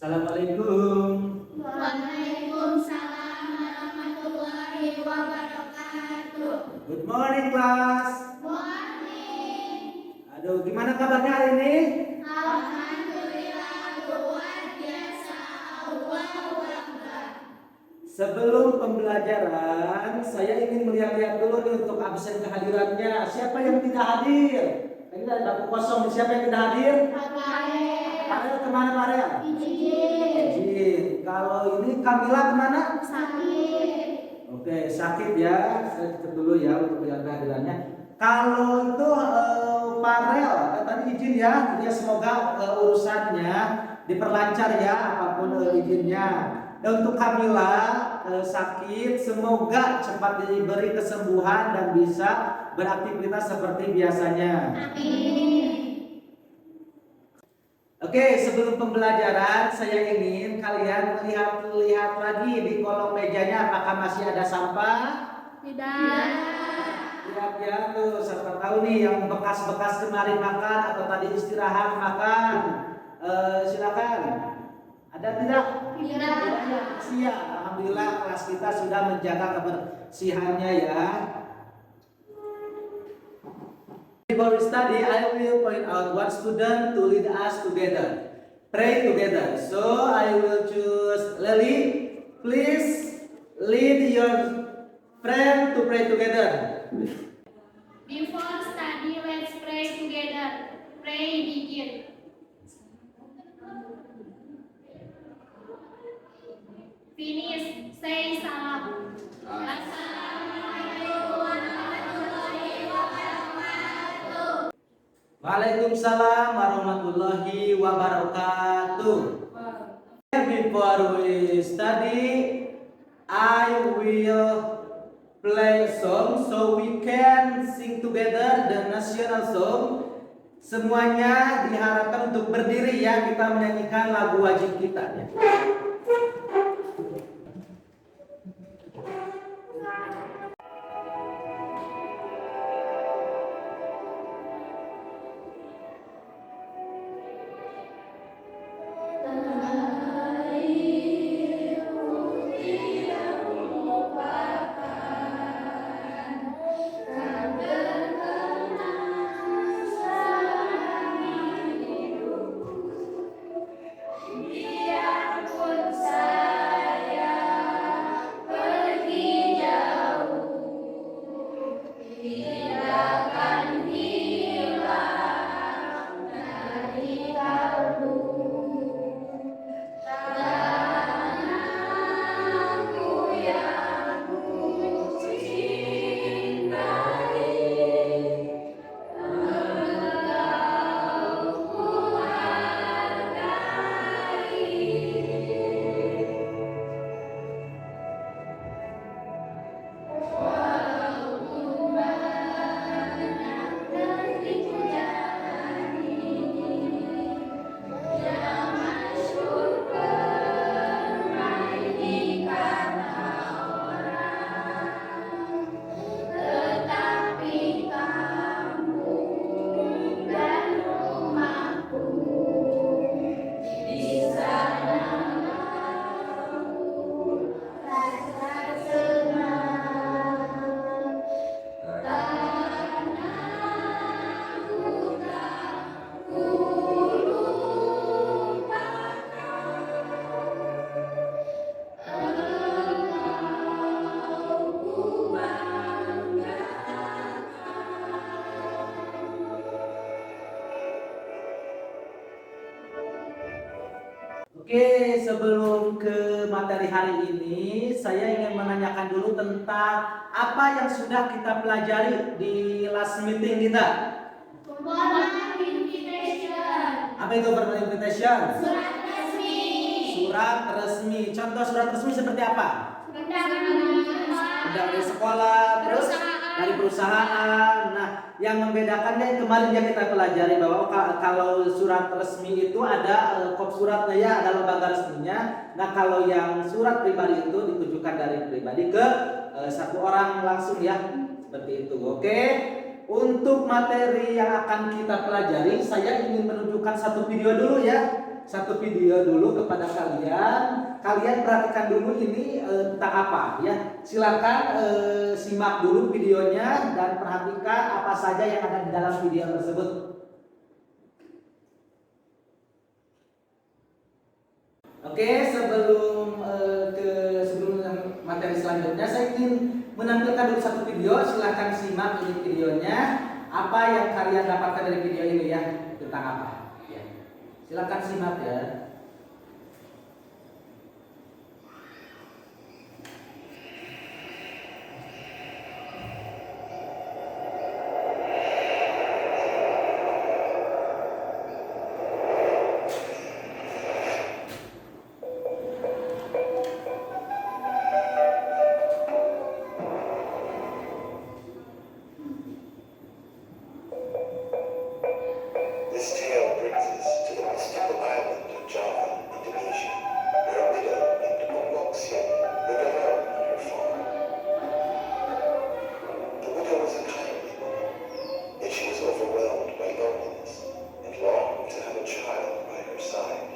Assalamualaikum. Waalaikumsalam warahmatullahi wabarakatuh. Good morning class. Morning. Aduh, gimana kabarnya hari ini? Alhamdulillah luar biasa. Allahu Akbar. Sebelum pembelajaran, saya ingin melihat-lihat dulu nih untuk absen kehadirannya. Siapa yang tidak hadir? Ini ada dapur kosong. Siapa yang tidak hadir? Farel kemana Farel? Izin. Kalau ini Kamila kemana? Sakit. Oke, sakit ya. Saya tutup dulu ya untuk melihat kehadirannya. Kalau itu Farel, tadi izin ya. Dia semoga urusannya diperlancar ya, apapun izinnya. Dan untuk Kamila sakit, semoga cepat diberi kesembuhan dan bisa beraktivitas seperti biasanya. Amin. Oke, sebelum pembelajaran saya ingin kalian lihat lagi di kolong mejanya apakah masih ada sampah? Tidak. Lihat ya tuh, siapa tahu nih yang bekas-bekas kemarin makan atau tadi istirahat makan. Silakan. Ada tidak? Tidak. Siap. Alhamdulillah kelas kita sudah menjaga kebersihannya ya. Before we study, I will point out one student to lead us together. Pray together. So I will choose Lily. Please lead your friend to pray together. Before study, let's pray together. Pray begin. Finish. Say salam. Assalamualaikum warahmatullahi wabarakatuh. Waalaikumsalam warahmatullahi wabarakatuh. Before we study, I will play a song so we can sing together the national song. Semuanya diharapkan untuk berdiri ya, kita menyanyikan lagu wajib kita ya. Biarpun saya pergi jauh, tidak akan hilang dari kalbu. Tanahku yang ku cintai, engkau ku hargai. Walaupun banyak negeriku jalani, yang masyhur permai di kata orang, tetapi kampung dan rumahku di sana rasa senang. Tanahku tak ku lupakan, engkau ku banggakan. Oke, sebelum ke materi hari ini, saya ingin menanyakan dulu tentang apa yang sudah kita pelajari di last meeting kita. Formal invitation. Apa itu formal invitation? Surat resmi. Surat resmi. Contoh surat resmi seperti apa? Undangan Dari sekolah, terus dari perusahaan. Nah, yang membedakannya kemarin yang kita pelajari bahwa kalau surat resmi itu ada kop suratnya ya, ada lembaga resminya. Nah, kalau yang surat pribadi itu ditujukan dari pribadi ke satu orang langsung ya, seperti itu. Oke. Untuk materi yang akan kita pelajari, saya ingin menunjukkan satu video dulu ya. satu video dulu kepada kalian. Kalian perhatikan dulu ini tentang apa ya. Silakan simak dulu videonya dan perhatikan apa saja yang ada di dalam video tersebut. Oke, sebelum materi selanjutnya, saya ingin menampilkan dulu satu video. Silahkan simak ini videonya. Apa yang kalian dapatkan dari video ini ya, tentang apa? Ya. Silahkan simak ya. This tale brings us to the mystical island of Java, Indonesia, where a widow named Ombak Siani lived alone on her farm. The widow was a kindly woman, yet she was overwhelmed by loneliness and longed to have a child by her side.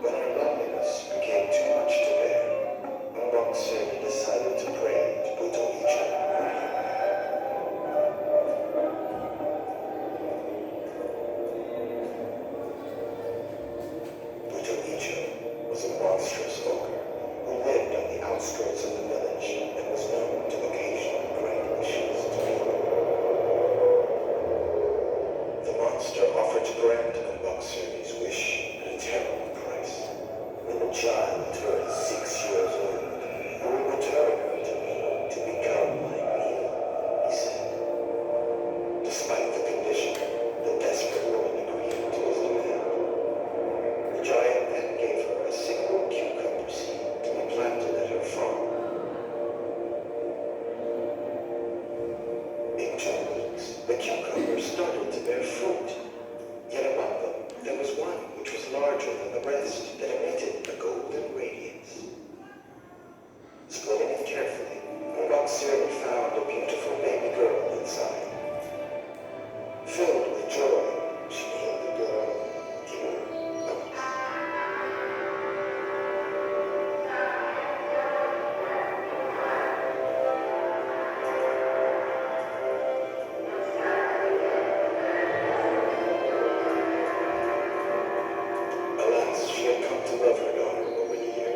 When her loneliness became too much to bear, Ombak Siani decided to pray to Buto Icha, her healer. Buto Icha was a monstrous ogre who lived on the outskirts of the village and was known to occasionally grant wishes to people. The monster offered to grant Ombak Siani's wish at a terrible price. When the child turned 6 years old, you will return her to me to become my meal, he said. Despite the condition, the desperate woman agreed to his demand. The giant then gave her a single cucumber seed to be planted at her farm. In 2 weeks, the cucumbers started to bear fruit. Yet among them, there was one which was larger than the rest that emitted a golden radiance. Splitting it carefully, Ombak Siani found a beautiful baby girl inside. Filled with joy, she named the girl Timur. Alas, she had come to love her daughter over the years.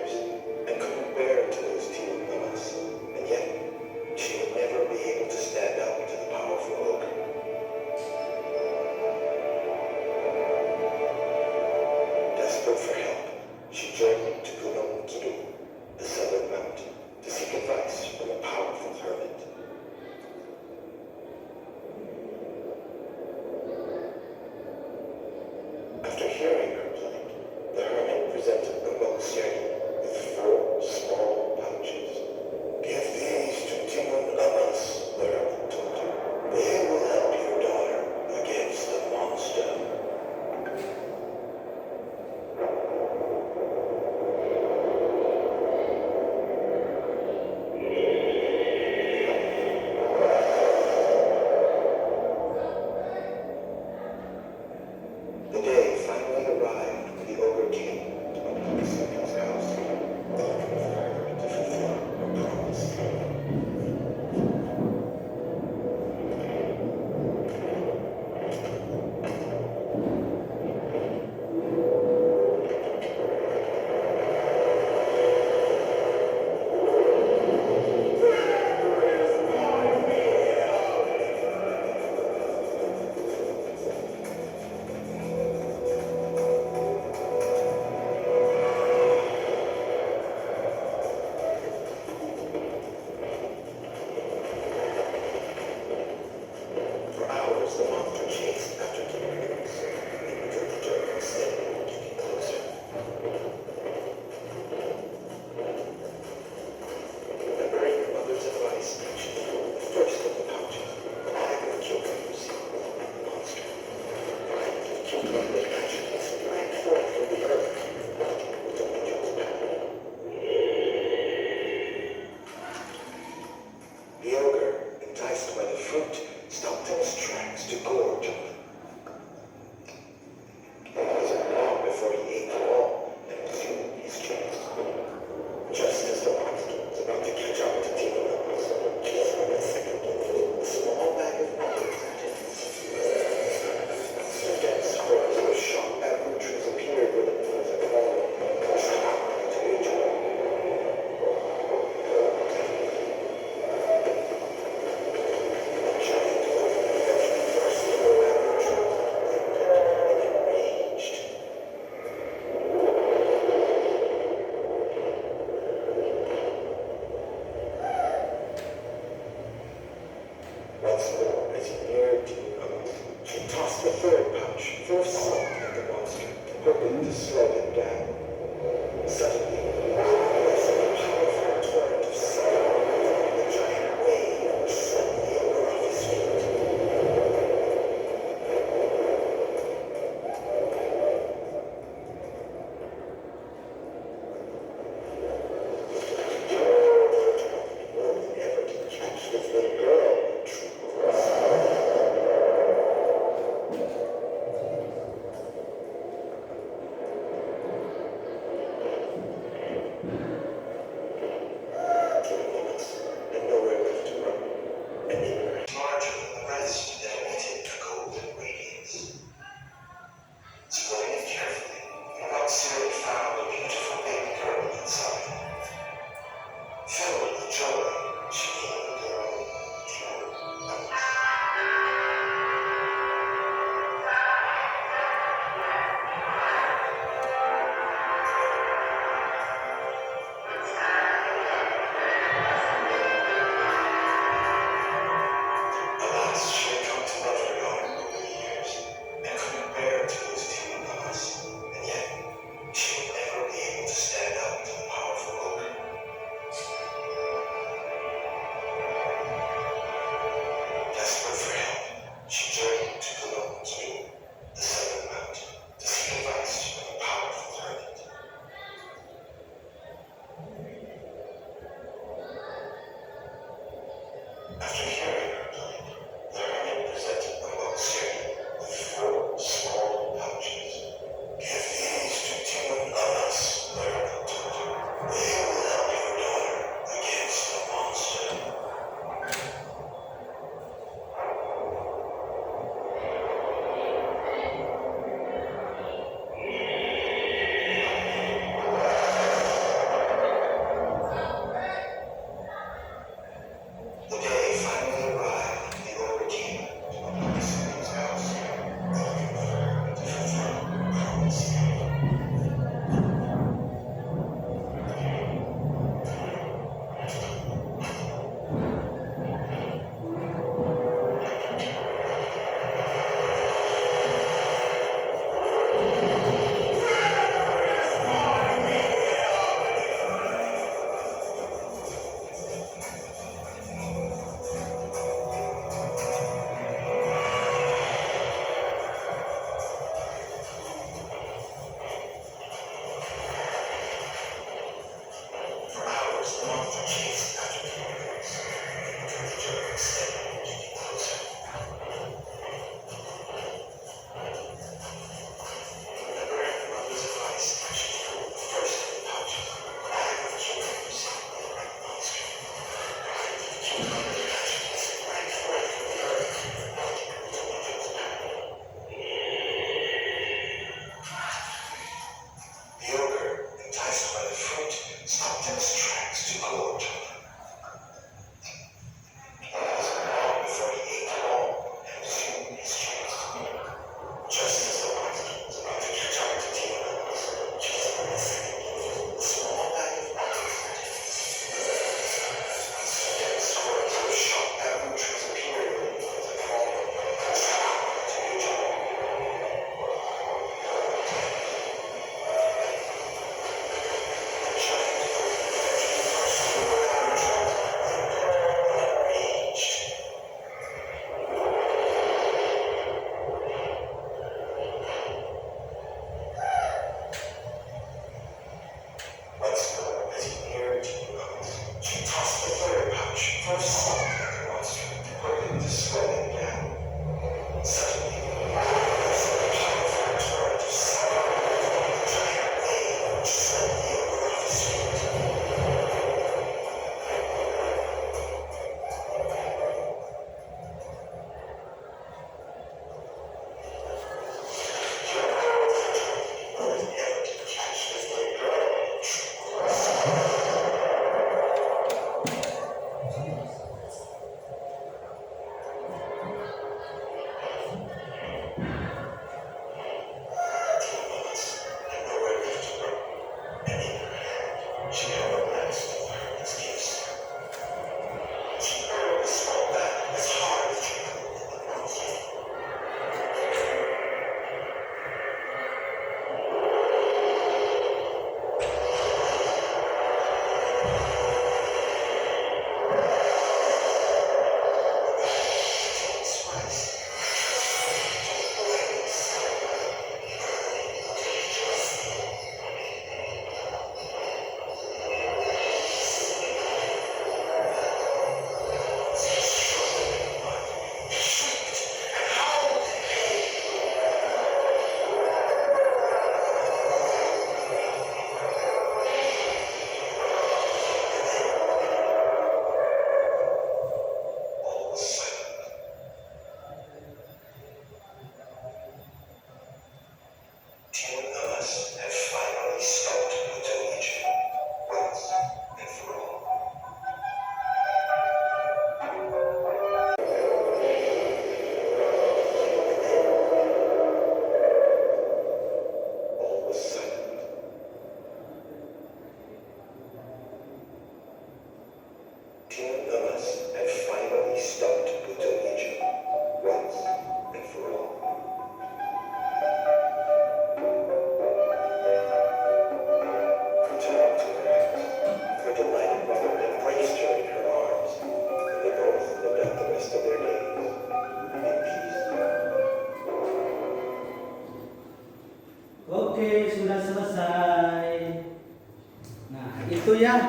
Itu ya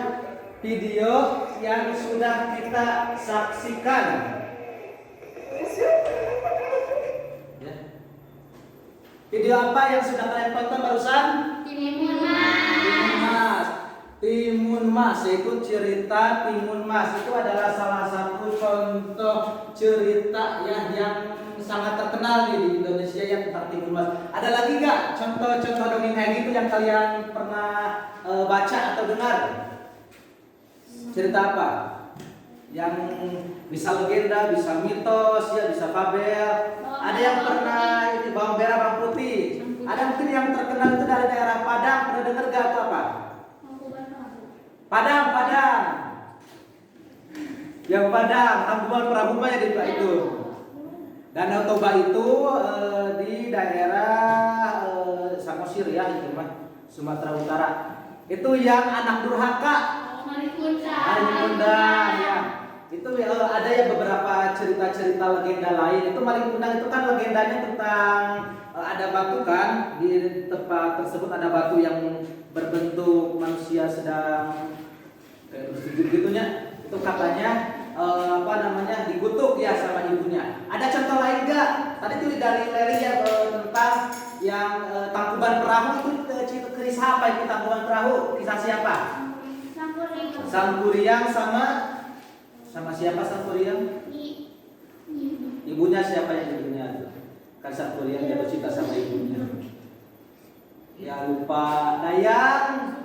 video yang sudah kita saksikan. Ya. Video apa yang sudah kalian tonton barusan? Timun Mas. Timun Mas. Timun Mas itu cerita Timun Mas itu adalah salah satu contoh cerita ya yang sangat terkenal nih di Indonesia yang tentang Timun Mas. Ada lagi nggak contoh-contoh dongeng kayak gitu yang kalian pernah baca atau dengar? Cerita apa? Yang bisa legenda, bisa mitos, ya bisa fabel. Ada yang pernah ini bawang merah, bawang putih. Ada mungkin yang terkenal itu dari daerah Padang. Pernah dengar gak itu apa? Padang. Yang Padang, Tangkuban Perahu ya di itu. Danau Toba itu di daerah Samosir ya itu mah Sumatera Utara. Itu yang anak durhaka. Malingkundang ya. Itu ada ya beberapa cerita-cerita legenda lain. Itu Malingkundang itu kan legendanya tentang ada batu kan di tempat tersebut ada batu yang berbentuk manusia sedang kayak bersujud gitunya. Itu katanya dikutuk ya sama ibunya. Ada contoh lain enggak? Tadi tuh dari Leli ya tentang yang Tangkuban Perahu itu kisah apa itu Tangkuban Perahu? Kisah siapa? Sangkuriang sama siapa Sangkuriang? Ibunya siapa yang ibunya? Kan Sangkuriang jatuh cinta sama ibunya. Ya lupa Dayang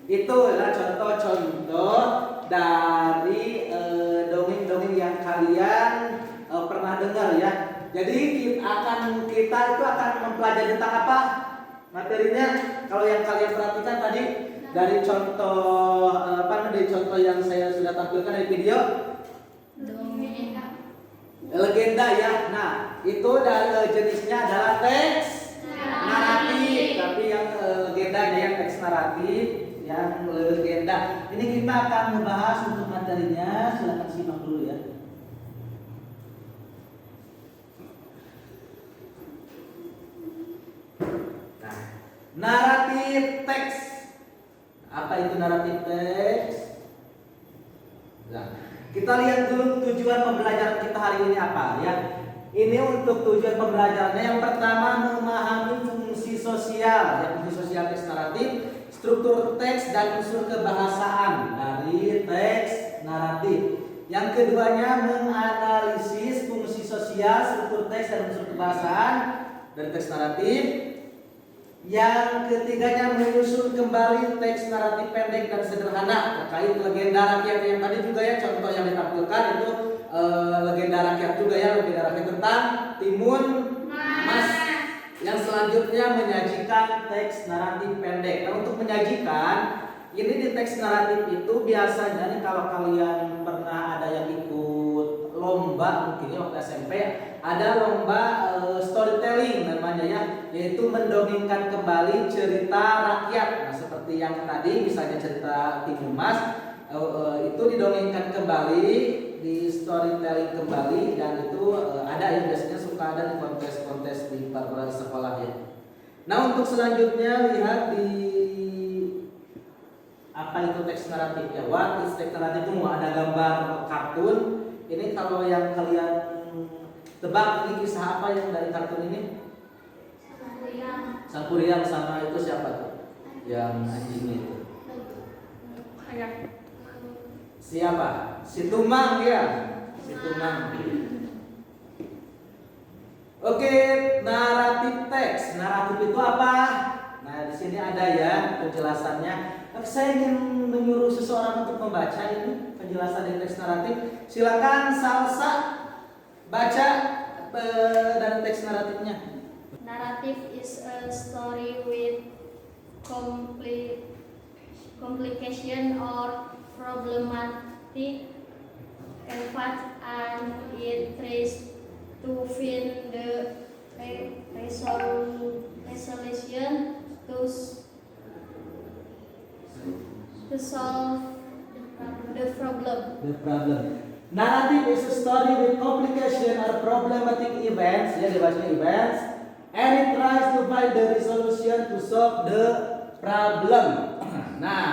Itulah contoh-contoh dari dongeng-dongeng yang kalian pernah dengar ya. Jadi kita itu akan mempelajari tentang apa materinya? Kalau yang kalian perhatikan tadi dari contoh dari contoh yang saya sudah tampilkan dari video legenda ya. Nah itu jenisnya adalah teks naratif. Tapi yang legenda ada yang teks naratif, yang legenda. Ini kita akan membahas untuk materinya. Silakan simak dulu ya. Nah, naratif teks. Apa itu naratif teks? Nah, kita lihat dulu tujuan pembelajaran kita hari ini apa ya. Ini untuk tujuan pembelajarannya yang pertama memahami fungsi sosial, ya fungsi sosial teks naratif, struktur teks dan unsur kebahasaan dari teks naratif. Yang keduanya menganalisis fungsi sosial, struktur teks dan unsur kebahasaan dari teks naratif. Yang ketiganya menyusun kembali teks naratif pendek dan sederhana terkait legenda rakyat yang tadi juga ya contoh yang ditampilkan itu legenda rakyat juga ya, legenda rakyat tentang Timun Mas. Yang selanjutnya menyajikan teks naratif pendek. Nah untuk menyajikan ini di teks naratif itu biasanya nih kalau kalian pernah ada yang ikut lomba mungkin ya waktu SMP ada lomba storytelling namanya ya, yaitu mendongengkan kembali cerita rakyat. Nah seperti yang tadi misalnya cerita Timun Mas itu didongengkan kembali, di storytelling kembali, dan itu ada yang biasanya suka ada di kontes-kontes di sekolah ya. Nah untuk selanjutnya lihat di apa itu teks naratif ya. What is teks naratif itu ada gambar kartun. Ini kalau yang kalian tebak ini kisah apa yang dari kartun ini? Sangkuriang sama itu siapa tuh? Yang anjing itu. Siapa? Si Tumang ya. Si Tumang. Oke, naratif teks. Naratif itu apa? Nah, di sini ada ya penjelasannya. Saya ingin menyuruh seseorang untuk membaca ini penjelasan dari teks naratif. Silakan Salsa baca dari teks naratifnya. Narrative is a story with complication or problematic event, and it tries to find the resolution to solve the problem. Narrative is a story with complication or problematic events, ya dibacanya events, and it tries to find the resolution to solve the problem. Nah,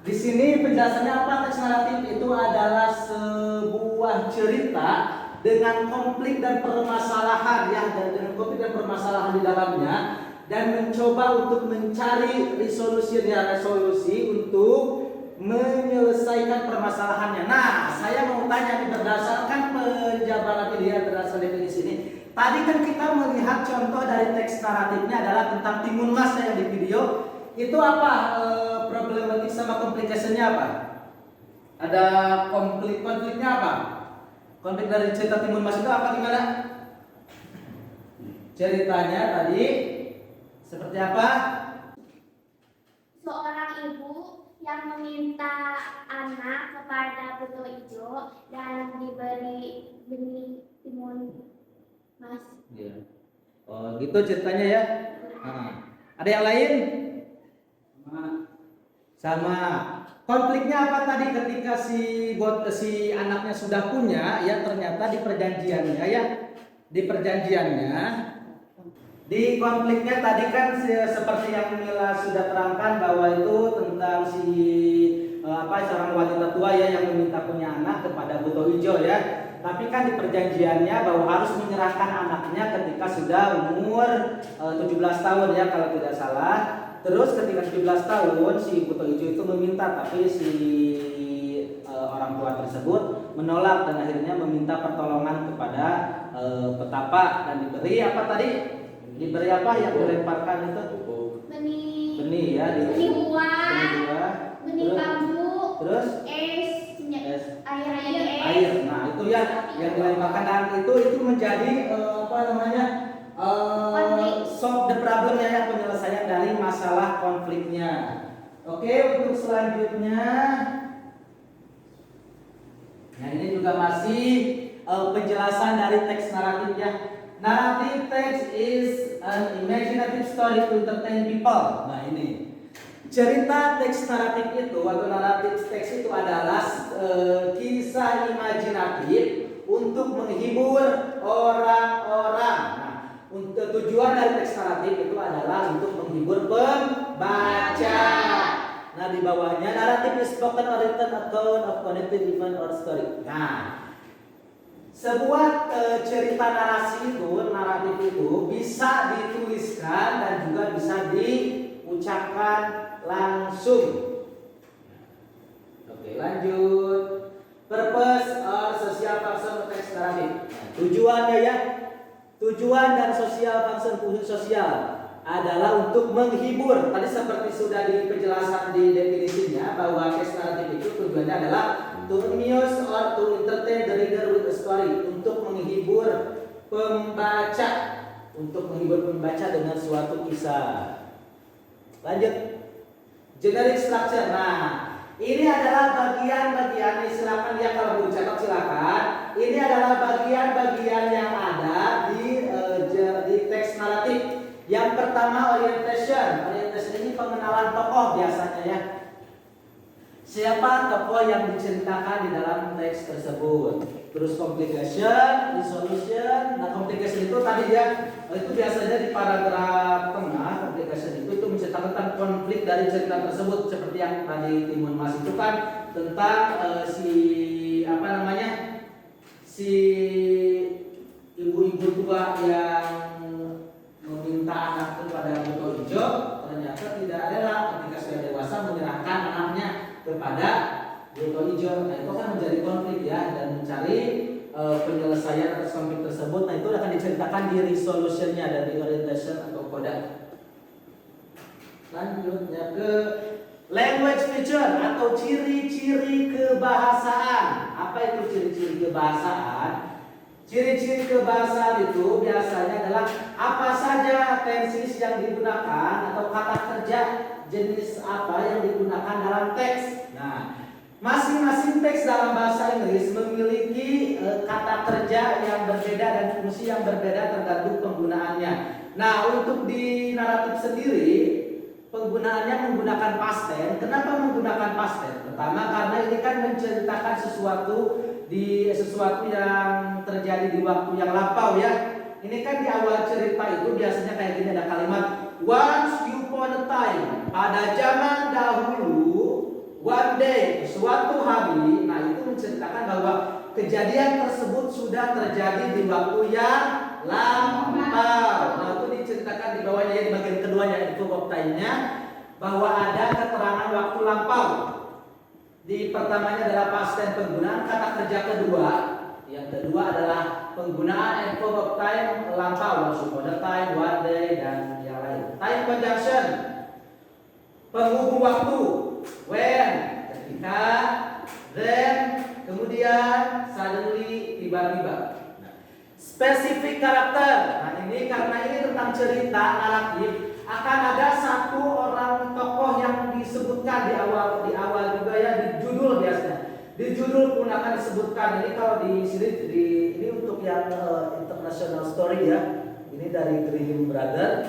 di sini penjelasannya apa? Teks naratif itu adalah sebuah cerita dengan konflik dan permasalahan ya, dan dengan konflik dan permasalahan di dalamnya, dan mencoba untuk mencari resolusi untuk menyelesaikan permasalahannya. Nah, saya mau tanya nih, berdasarkan penjabaran ini ya, berdasarkan definisi ini. Tadi kan kita melihat contoh dari teks naratifnya adalah tentang timun mas yang di video. Itu apa problematik sama komplikasinya apa? Ada konfliknya apa? Konflik dari cerita timun mas itu apa, gimana? Ceritanya tadi seperti apa? Seorang ibu yang meminta anak kepada buto ijo dan diberi benih timun mas. Ya. Oh, gitu ceritanya ya. Nah, ada yang lain? Sama. Konfliknya apa tadi ketika si anaknya sudah punya ya, ternyata di perjanjiannya ya. Di konfliknya tadi kan seperti yang Mila sudah terangkan bahwa itu tentang seorang wanita tua ya yang meminta punya anak kepada buto ijo ya. Tapi kan di perjanjiannya bahwa harus menyerahkan anaknya ketika sudah umur 17 tahun ya kalau tidak salah. Terus ketika 17 tahun si buto ijo itu meminta, tapi si orang tua tersebut menolak dan akhirnya meminta pertolongan kepada petapa dan diberi apa tadi? Diberi apa yang dilemparkan itu? Benih ya, Benih buah, benih terus, bambu, terus air. Nah, itu ya yang dilemparkan, dan itu menjadi solve the problem ya, penyelesaian dari masalah konfliknya. Oke, untuk selanjutnya, nah ini juga masih penjelasan dari teks naratif ya. Narrative text is an imaginative story to entertain people. Nah ini cerita teks naratif itu atau naratif teks itu adalah kisah imajinatif untuk menghibur orang-orang. Nah, untuk tujuan dari teks naratif itu adalah untuk menghibur pembaca. Nah di bawahnya narrative is spoken or written account of connected event or story. Nah, sebuah cerita naratif itu bisa dituliskan dan juga bisa diucapkan langsung. Oke, lanjut. Purpose or social function of text narrative. Tujuannya ya, tujuan dan social function khusus sosial adalah untuk menghibur. Tadi seperti sudah di penjelasan di definisinya bahwa text narrative itu tujuannya adalah to amuse or to entertain the reader with a story, untuk menghibur pembaca, dengan suatu kisah. Lanjut, generic structure. Nah, ini adalah bagian-bagian, silakan ya kalau mau dicatat silakan. Ini adalah bagian-bagian yang ada di teks naratif. Yang pertama orientation. Orientation ini pengenalan tokoh biasanya ya. Siapa tokoh yang diceritakan di dalam teks tersebut. Terus complication, resolution. Nah, complication itu tadi ya, itu biasanya di paragraf tengah. Complication itu menceritakan tentang konflik dari cerita tersebut, seperti yang tadi Timun Mas itu kan tentang si ibu-ibu tua yang meminta anak kepada buto ijo, ternyata tidak rela ketika sudah dewasa menyerahkan anaknya kepada buto ijo. Nah, itu kan menjadi konflik ya, dan mencari penyelesaian atas konflik tersebut. Nah, itu akan diceritakan di resolutionnya dan di orientation atau koda. Lanjutnya ke language feature atau ciri-ciri kebahasaan. Apa itu ciri-ciri kebahasaan? Ciri-ciri kebahasaan itu biasanya adalah apa saja tenses yang digunakan atau kata kerja jenis apa yang digunakan dalam teks. Nah, masing-masing teks dalam bahasa Inggris memiliki kata kerja yang berbeda dan fungsi yang berbeda tergantung penggunaannya. Nah, untuk di naratif sendiri penggunaannya menggunakan past tense. Kenapa menggunakan past tense? Pertama, karena ini kan menceritakan sesuatu yang terjadi di waktu yang lampau ya. Ini kan di awal cerita itu biasanya kayak gini, ada kalimat once upon a time, pada kejadian tersebut sudah terjadi di waktu yang lampau. Nah, itu diceritakan di bawahnya ya, di bagian keduanya itu verb time-nya, bahwa ada keterangan waktu lampau. Di pertamanya adalah past tense, penggunaan kata kerja kedua. Yang kedua adalah penggunaan verb time lampau, supported time, one day, dan yang lain. Time conjunction, penghubung waktu, when, ketika, then, kemudian, suddenly, tiba-tiba. Spesifik karakter. Nah, ini karena ini tentang cerita naratif, akan ada satu orang tokoh yang disebutkan di awal juga ya, di judul biasanya. Di judul pun akan disebutkan. Ini kalau di sini ini untuk yang international story ya. Ini dari Grimm Brother.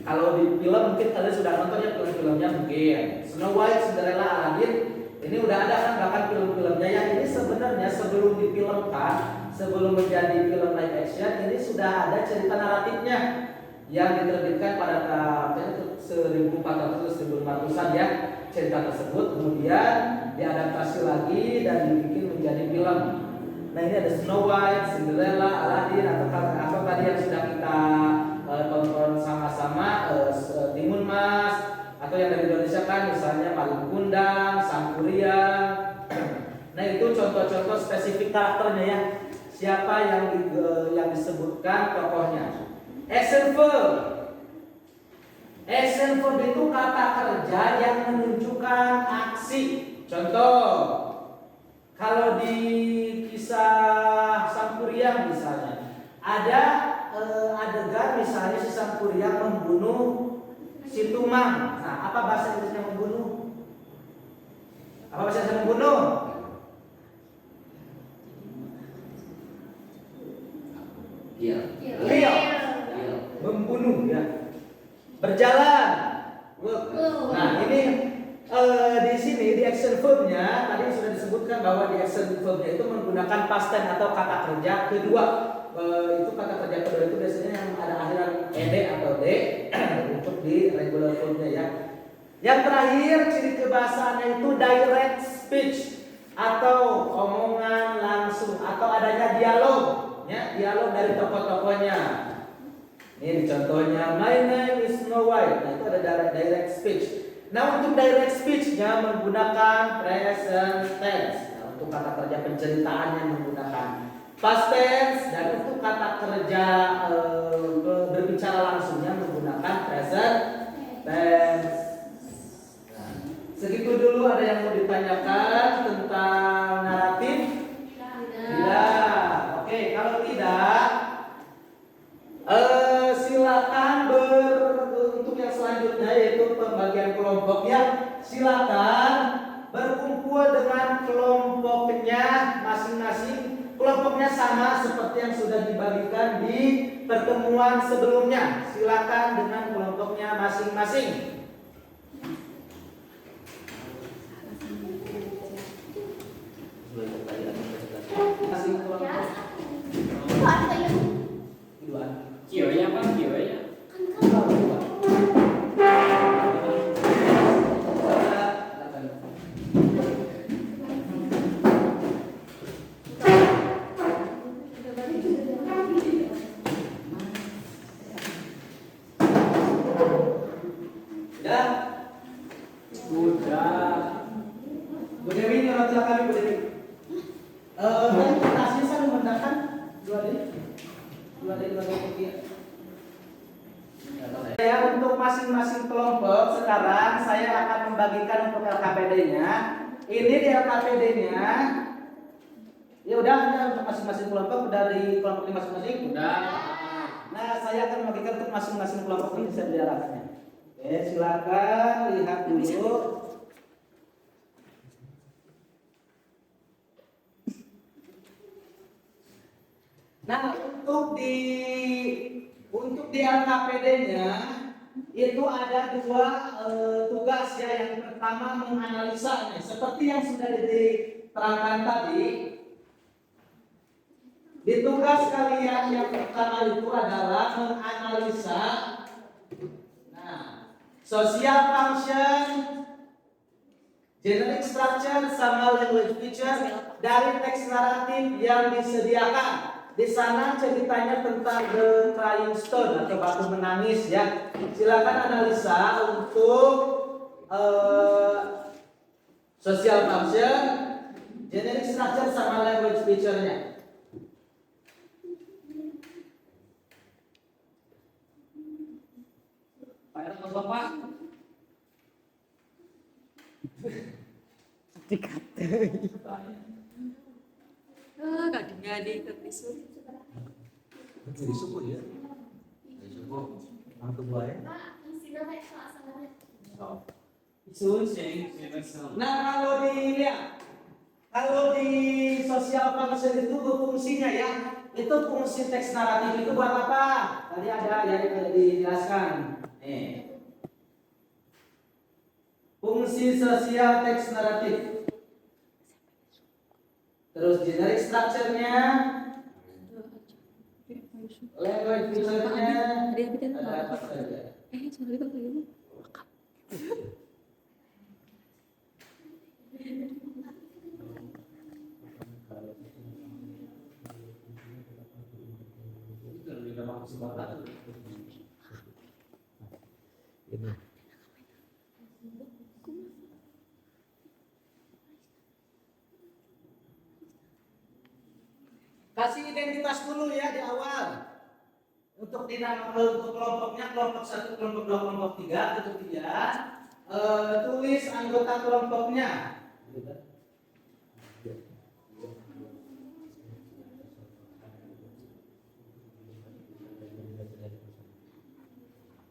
Kalau di film mungkin kalian sudah nonton ya, film-filmnya mungkin Snow White, Cinderella, Aladdin. Ini udah ada kan bahkan film-filmnya ya. Ini sebenarnya sebelum difilmkan, sebelum menjadi film live action, ini sudah ada cerita naratifnya yang diterbitkan pada tahun 1400-1500-an ya, cerita tersebut kemudian diadaptasi lagi dan dibikin menjadi film. Nah, ini ada Snow White, Cinderella, Aladdin, atau tadi yang sudah kita tonton sama-sama, Timun Mas, atau yang dari Indonesia kan misalnya Malin Kundang, Sang Kuryang. Nah, itu contoh-contoh spesifik karakternya ya. Siapa yang disebutkan tokohnya. Action verb. Action verb itu kata kerja yang menunjukkan aksi. Contoh, kalau di kisah Sang Kuryang misalnya, ada adegan misalnya si Sang Kuryang membunuh si Tumang. Nah, apa bahasa Inggrisnya membunuh? Apa bahasa Inggrisnya membunuh? Kill. Membunuh ya. Berjalan. Nah, ini di sini di action verb-nya tadi sudah disebutkan bahwa di action verb-nya itu menggunakan past tense atau kata kerja kedua. Itu kata kerja kedua itu biasanya yang ada akhiran ed atau d untuk di regular verb-nya ya. Yang terakhir ciri kebahasaannya itu direct speech atau omongan langsung atau adanya dialog ya, dialog dari tokoh-tokohnya. Ini contohnya, my name is Snow White. Nah, itu ada direct speech. Nah, untuk direct speech-nya menggunakan present tense. Nah, untuk kata kerja penceritaannya menggunakan past tense, dan untuk kata kerja berbicara langsungnya menggunakan present tense. Nah, segitu dulu. Ada yang mau ditanyakan tentang naratif? Tidak. Oke, kalau tidak, silakan untuk yang selanjutnya yaitu pembagian kelompok ya. Silakan berkumpul dengan kelompoknya masing-masing. Kelompoknya sama seperti yang sudah dibagikan di pertemuan sebelumnya. Silakan dengan kelompoknya masing-masing. Masing kelompok. Kiểu ya Pak, kiểu ya. Sudah. Bu Dewi, nyolot silakan Bu Dewi. Tasnya saya memandangkan 2D. Ya, untuk masing-masing kelompok sekarang saya akan membagikan untuk LKPD-nya. Ini di LKPD-nya. Ya udah untuk masing-masing kelompok, udah di kelompok masing-masing. Udah. Nah, saya akan membagikan untuk masing-masing kelompok ini bisa diarahkannya. Oke, silakan lihat dulu. Nah, untuk di LKPD-nya itu ada dua tugas ya. Yang pertama menganalisa, seperti yang sudah diterangkan tadi. Di tugas kalian yang pertama itu adalah menganalisa social function, generic structure, sama language feature dari teks naratif yang disediakan. Di sana ceritanya tentang The Crying Stone atau batu menangis ya. Silakan analisa untuk social function, generic structure sama language feature-nya. Pak Era apa Pak? Gak dengar di kepisut. Jadi suku ya. Jadi suku. Ang tubuh ya. Nah, kalau di social function itu fungsinya ya, itu fungsi teks naratif itu buat apa? Tadi ada yang dijelaskan. Fungsi sosial teks naratif. Terus generic structure-nya, language feature-nya, ada apa saja? Sorry Pak, bagaimana? Kasih identitas dulu ya di awal. Untuk kelompoknya kelompok 1, kelompok 2, kelompok 3, untuk dia tulis anggota kelompoknya.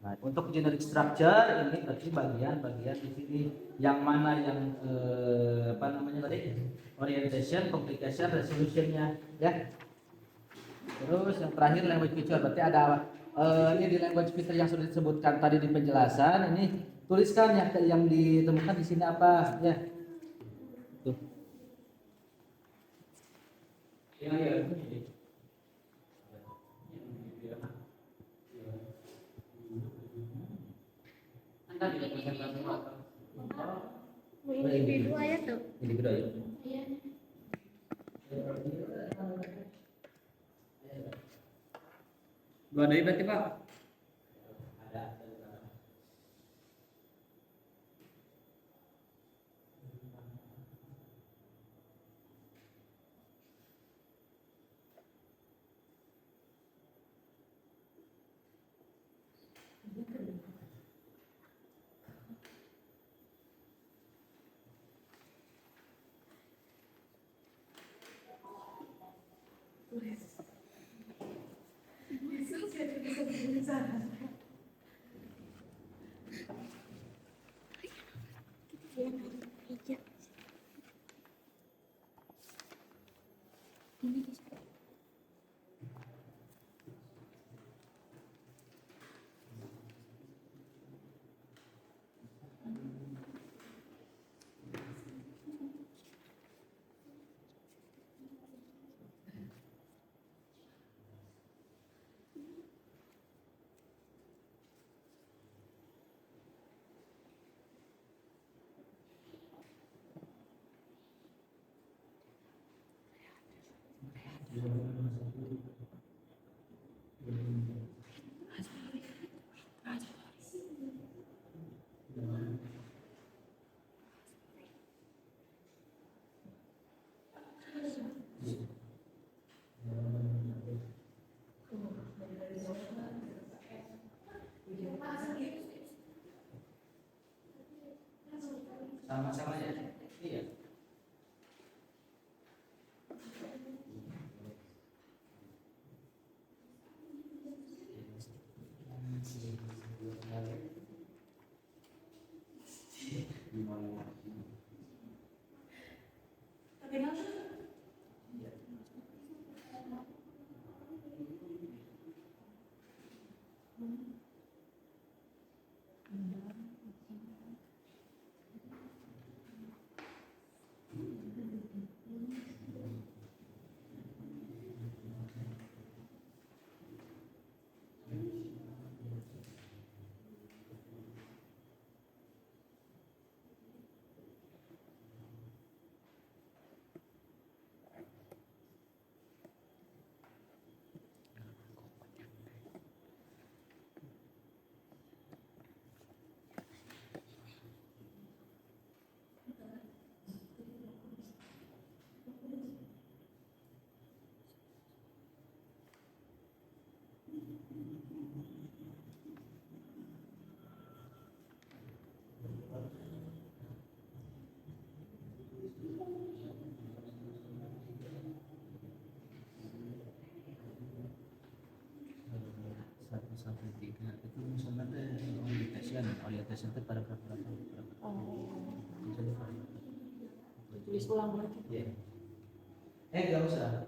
Nah, untuk generic structure ini berarti bagian-bagian di sini yang mana yang apa namanya tadi? Orientation, complication, resolutionnya ya. Terus yang terakhir language feature, berarti ada ini di language feature yang sudah disebutkan tadi di penjelasan. Ini tuliskan yang ditemukan di sini apa ya. Tuh. Ya. Anda tidak presentasi apa? Individu aja tuh. Individu ya. Iya. Dua dari berarti Pak? Sama-sama ya. Iya. itu misalnya orientation itu pada berapa Oh, jadi pada tulis ulang berarti. iya nggak usah.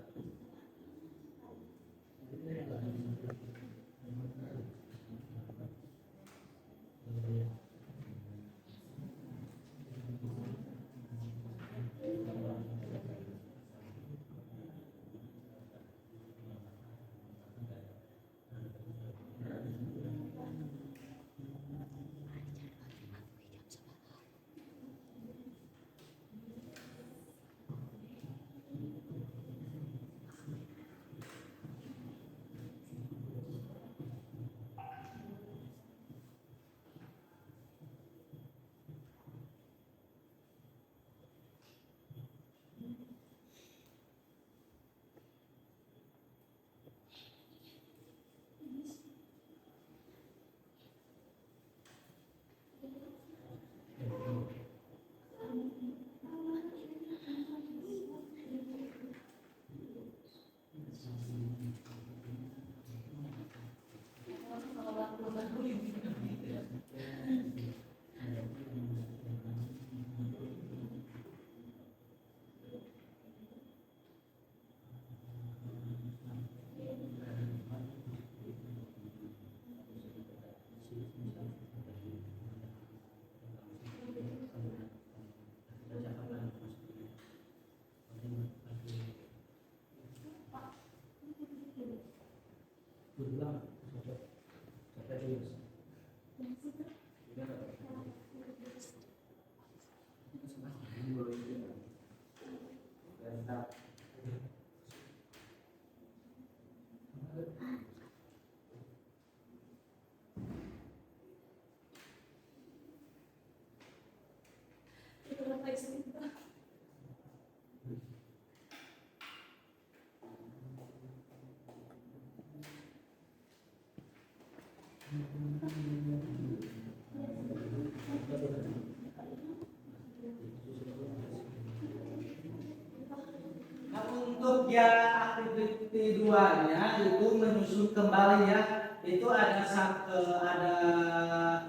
Nah, untuk ya activity 2-nya itu menyusun kembali ya. Itu ada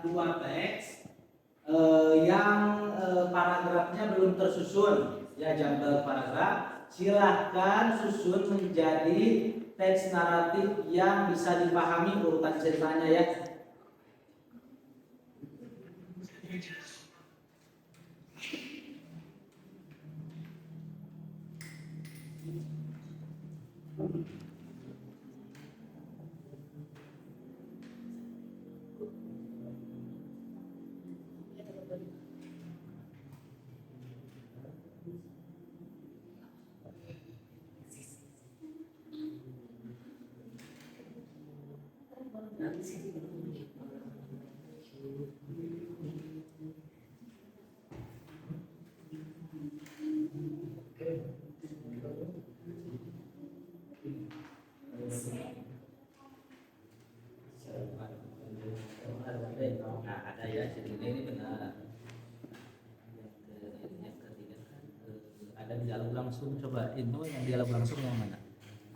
dua teks yang paragrafnya belum tersusun ya, jumble paragraf. Silahkan susun menjadi teks naratif yang bisa dipahami urutan ceritanya ya. Nah, ada ya, jadi ini benar. Yang ketiga kan ada dialog langsung. Coba itu yang dialog langsung yang mana?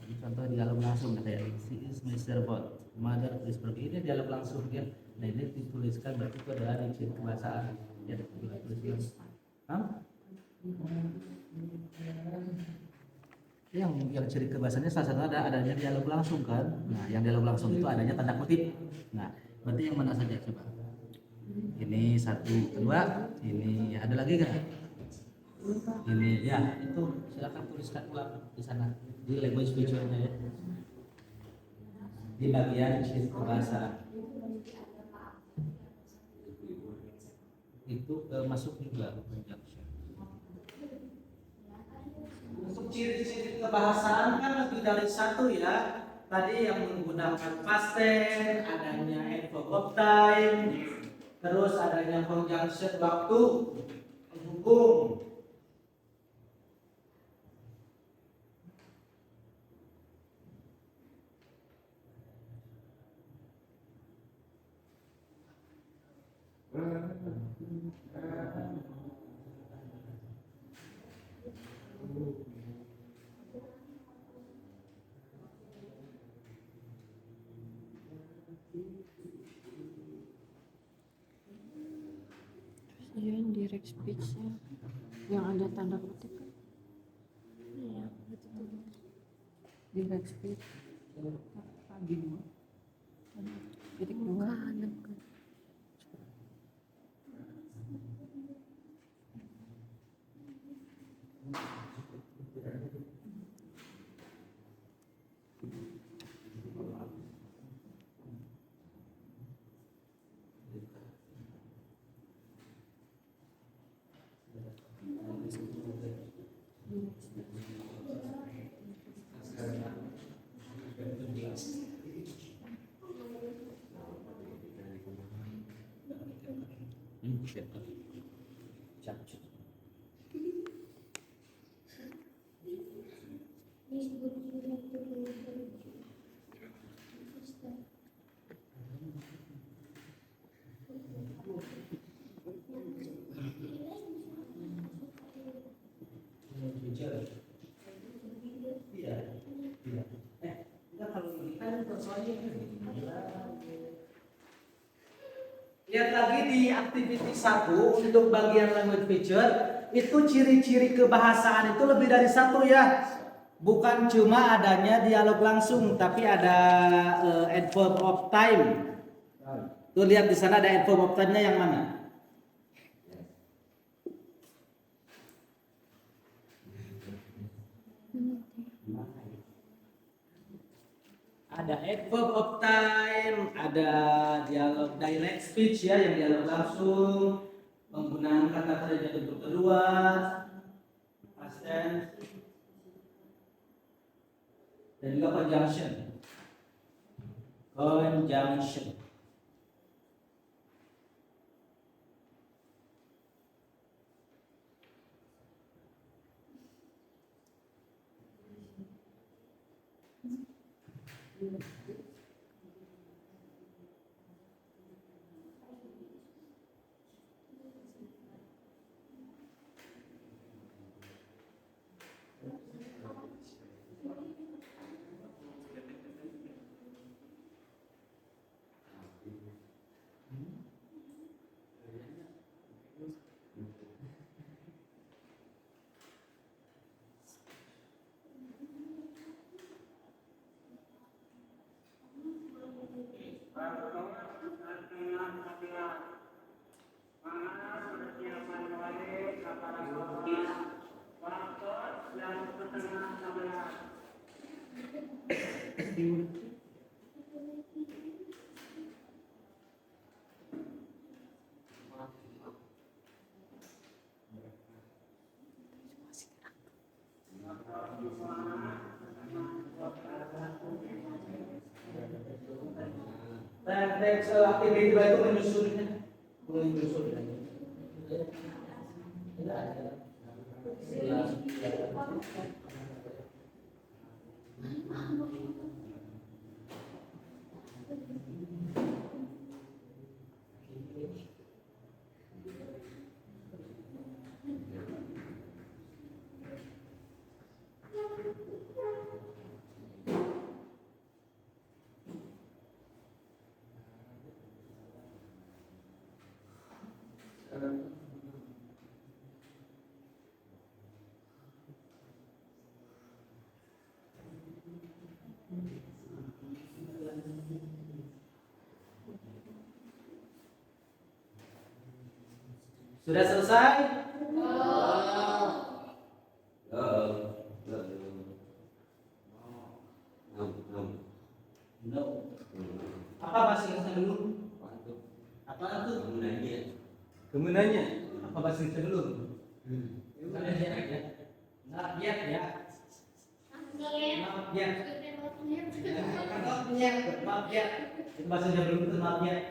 Ini contoh dialog langsung kayak she is Mr. Bot, mother is pergi, ini dialog langsung dia. Nah ini dituliskan berarti itu adalah diciri kebahasaan ya, dituliskan. Hah? Yang ciri kebahasaannya salah satu adanya dialog langsung kan. Nah yang dialog langsung itu adanya tanda kutip. Nah berarti yang mana saja coba? Ini satu, kedua, ini ada lagi nggak? Ini ya, itu silakan tuliskan ulang di sana di language feature-nya ya. Di bagian ciri kebahasaan. Itu masuk juga conjunction. Untuk ciri-ciri kebahasaan kan lebih dari satu ya. Tadi yang menggunakan past tense, adanya adverb of time, terus adanya conjunction waktu penghubung. Iya, yang direct speech-nya yang ada tanda kutip kan. Iya, betul. Direct speech. Pagi dua. Titik dua. Lihat lagi di activity 1 untuk bagian language feature, itu ciri-ciri kebahasaan itu lebih dari satu ya. Bukan cuma adanya dialog langsung, tapi ada adverb of time. Tuh lihat di sana ada adverb of time-nya yang mana? Ada adverb of time, ada dialog direct speech ya, yang dialog langsung, penggunaan kata kerja bentuk kedua, past tense, dan juga conjunction. Conjunction. Teks aktiviti itu menyusunnya, Sudah selesai? No. Apa bahasa Inggrisnya dulu? Apa itu? Kemunanya. Apa bahasa Inggrisnya dulu? Not yet ya. Not yet. Not yet. Itu bahasanya belum itu not yet.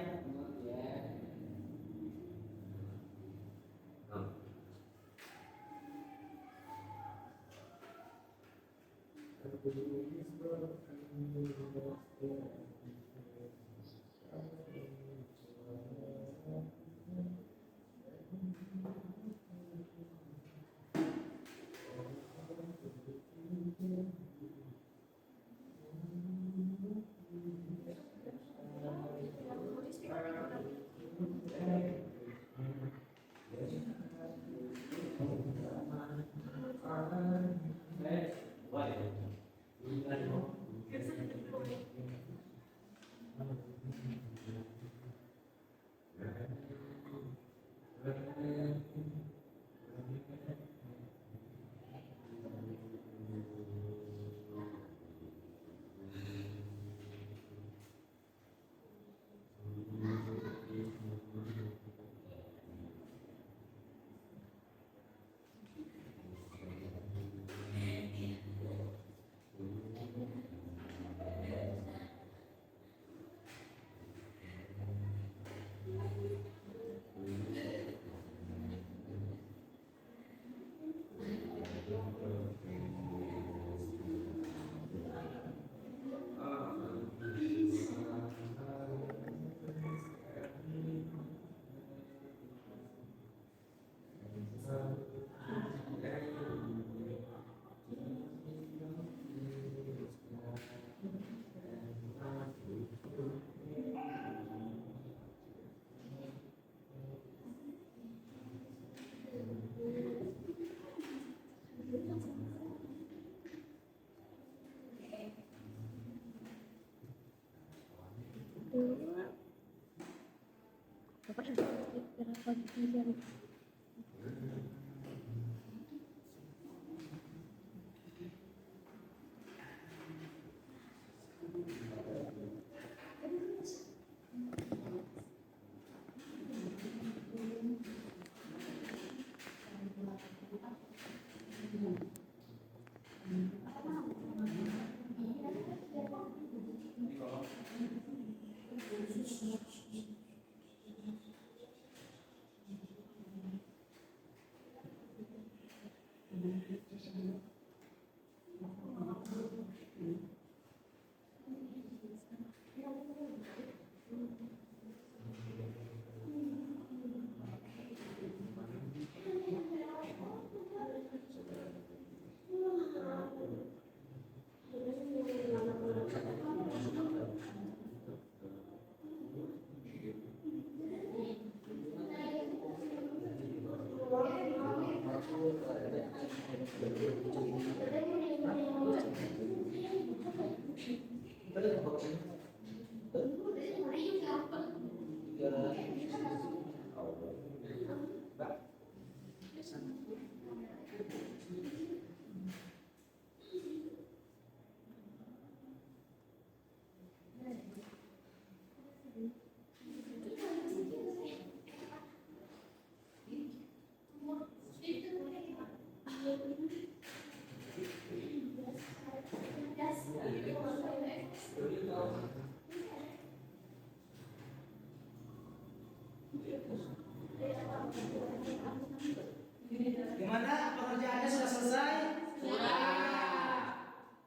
Gimana pekerjaannya sudah selesai?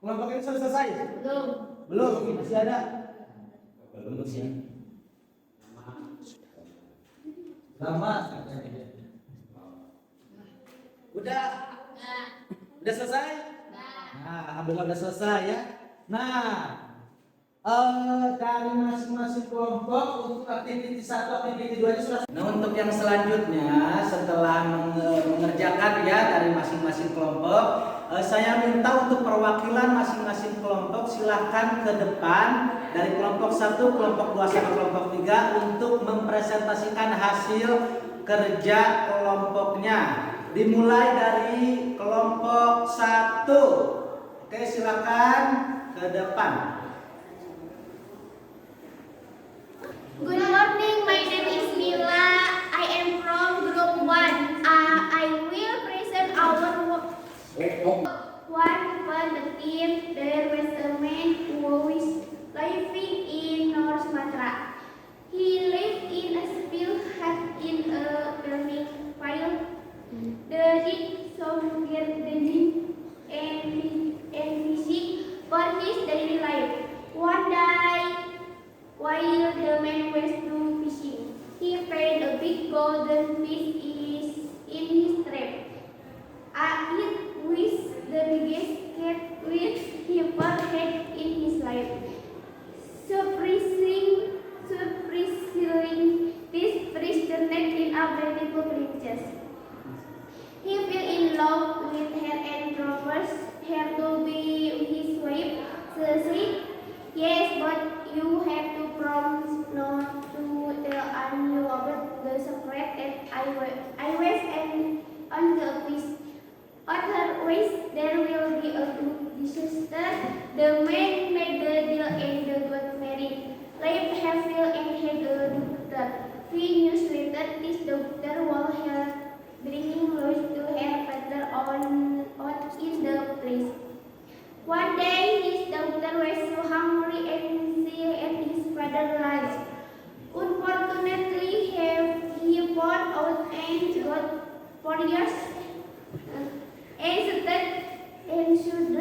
Kelompok ini sudah selesai? Belum, masih ada? Belum sih. Lama. Udah? Udah selesai? Nah, alhamdulillah udah selesai ya. Nah, dari masing-masing kelompok untuk aktiviti 1, aktiviti 2 nya sudah. Nah, untuk yang selanjutnya setelah mengerjakan ya dari masing-masing kelompok, saya minta untuk perwakilan masing-masing kelompok silahkan ke depan dari kelompok 1, kelompok 2 sampai kelompok 3 untuk mempresentasikan hasil kerja kelompoknya. Dimulai dari kelompok 1. Oke, silakan ke depan. Good morning, my name is Mila. I am from Group 1. I will present our work. One upon the team, there was a man who was living in North Sumatra. He lived in a small hut in a burning field. The heat soon gardening and fishing for his daily life. One day, while the man was fishing, he found a big golden fish in his trap. It was the biggest catfish he ever had in his life. Surprisingly, this fish turned in a beautiful princess. He fell in love with her and proposed her to be his wife. She said, "Yes, but you have to promise not to tell anyone about the secret that I was on the fish. Otherwise, there will be a good disaster." The man made the deal and they got married. Life happily and had a doctor. 3 years later, this doctor was bringing news to her father out in the place. One day, his daughter was so hungry and she ate his father's lunch. Unfortunately, he found out and got furious and should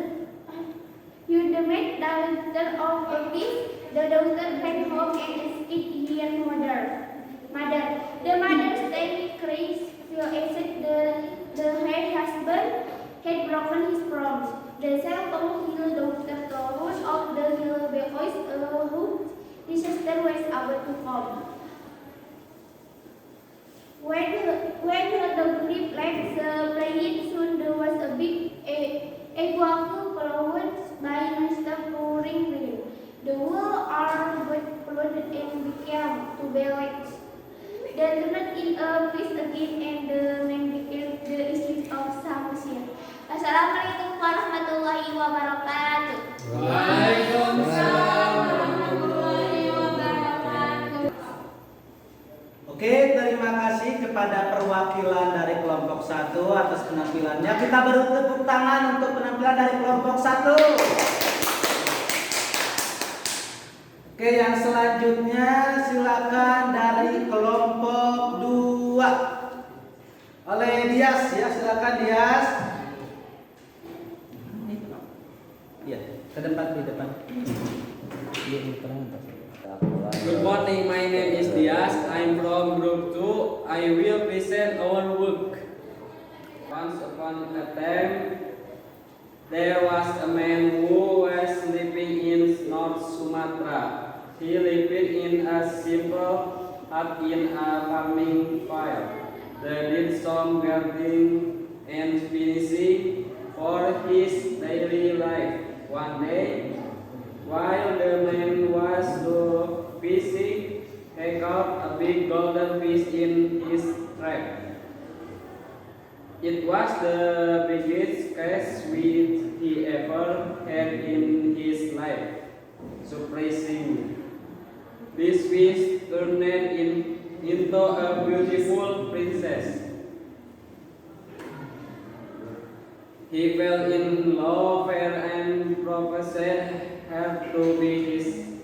make the daughter of a fish. The daughter ran home and escaped her mother. The mother stayed crazy as the her husband had broken his promise. The self-told hill daughter told of the hill because disaster was about to come. When her daughter left the plane, soon there was a big earthquake followed by non-stop pouring rain. The whole earth got flooded and became 2 lakes. They turned in a wabarakatuh. Waalaikumsalam warahmatullahi wabarakatuh. Oke, terima kasih kepada perwakilan dari kelompok 1 atas penampilannya. Kita beri tepuk tangan untuk penampilan dari kelompok 1. Oke, yang selanjutnya silakan dari kelompok 2. Oleh Dias ya, silakan Dias. Iya, ke depan di depan. Iya, di depan. Good morning, my name is Dias. I'm from Group 2. I will present our work. Once upon a time, there was a man who was living in North Sumatra. He lived in a simple hut in a farming field. They did some gardening and finishing for his daily life. One day, while the man was fishing, he caught a big golden fish in his trap. It was the biggest catch he ever had in his life. Surprisingly, this fish turned into a beautiful princess. He fell in love with her and proposed her to be his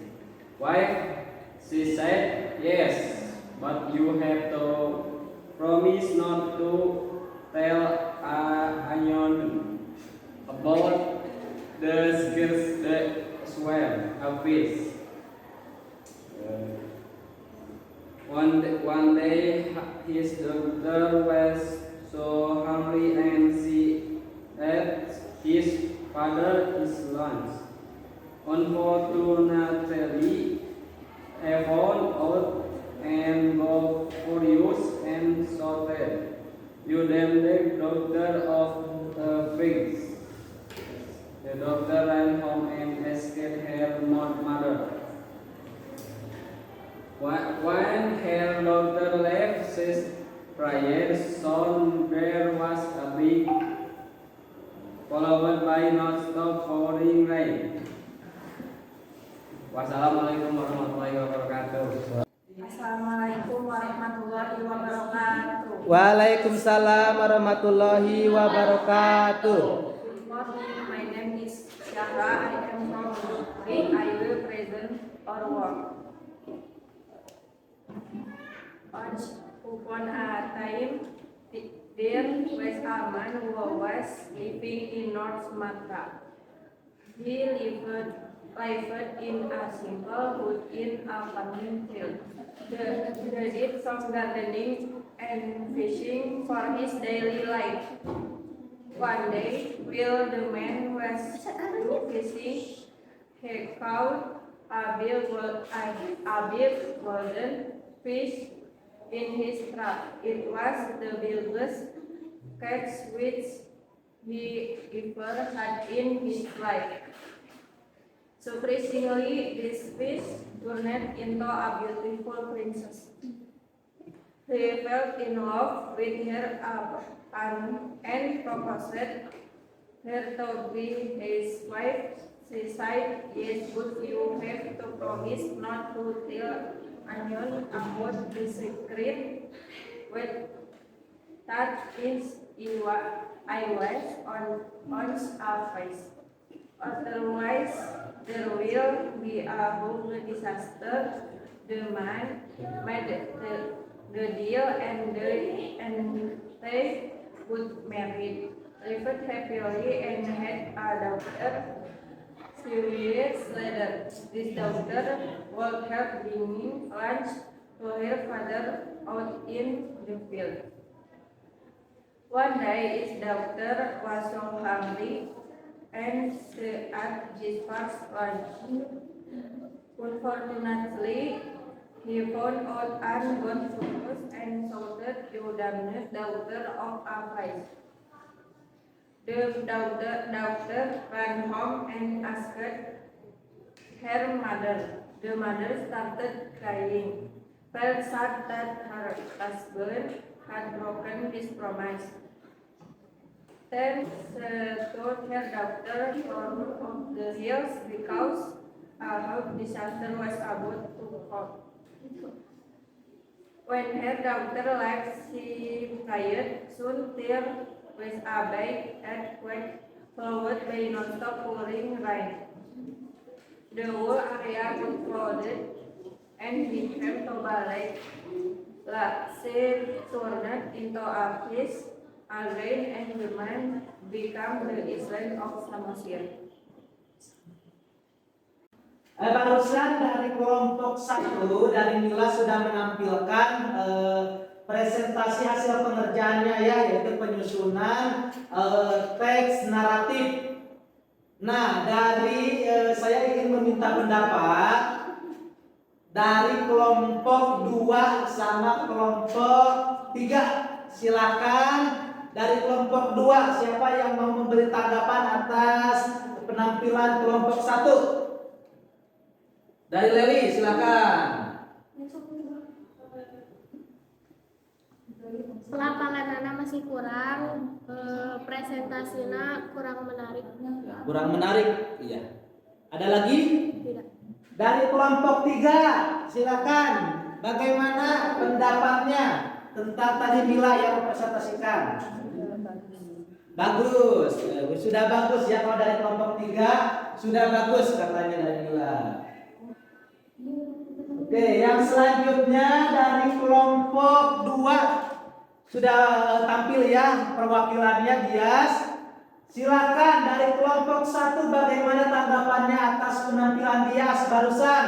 wife. She said, "Yes, but you have to promise not to tell anyone about the swell of fish." One day, his daughter was so hungry and she ate his father's lunch. Unfortunately, he found out and got furious and shouted, "You damned daughter of the pigs!" The daughter ran home and escaped her mother. When her daughter left, she prayed, soon there was a big followed by non-stop pouring rain. Wassalamualaikum warahmatullahi wabarakatuh. Assalamualaikum warahmatullahi wabarakatuh. Waalaikumsalam warahmatullahi wabarakatuh. Good morning, my name is Syahra. I am from Group 3. I will present our work. Once upon a time, there was a man who was living in North Sumatra. He lived in a simple hut in a farming field. They did some gardening and fishing for his daily life. One day, while the man was fishing, he caught a big golden fish in his trap. It was the biggest catch which he ever had in his life. Surprisingly, this fish turned into a beautiful princess. He fell in love with her and proposed her to be his wife. She said, "Yes, but you have to promise not to tell anyone about the secret." With that I was on a face. Otherwise, there will be a whole disaster. The man made the deal and they would marry, lived happily and had a daughter. Few years later, this daughter would help bringing lunch to her father out in the field. One day, his daughter was so hungry and she ate his first lunch. Unfortunately, he found out and got furious and shouted, "You damned daughter of a pig." The daughter ran home and asked her mother. The mother started crying, felt sad that her husband had broken his promise. Then told her daughter from of the hills because a disaster was about to come. When her daughter left, she cried. Soon there was a big earthquake followed by non-stop pouring rain. The whole area was flooded and became totally she turned into a fish, again, and women became the island of Samosir. Barusan dari kelompok 1 dari Mila sudah menampilkan presentasi hasil pengerjaannya ya, yaitu penyusunan teks naratif. Nah, dari saya ingin meminta pendapat dari kelompok 2 sama kelompok 3. Silakan dari kelompok 2 siapa yang mau memberi tanggapan atas penampilan kelompok 1? Dari Leli, silakan. Pelapalanana masih kurang, presentasinya kurang menarik. Kurang menarik, iya. Ada lagi? Tidak. Dari kelompok 3, silakan. Bagaimana pendapatnya tentang tadi Mila yang mempresentasikan? Bagus, sudah bagus ya kalau dari kelompok 3 sudah bagus katanya dari Mila. Oke, yang selanjutnya dari kelompok 2 sudah tampil ya perwakilannya Dias. Silakan dari kelompok 1 bagaimana tanggapannya atas penampilan Dias barusan?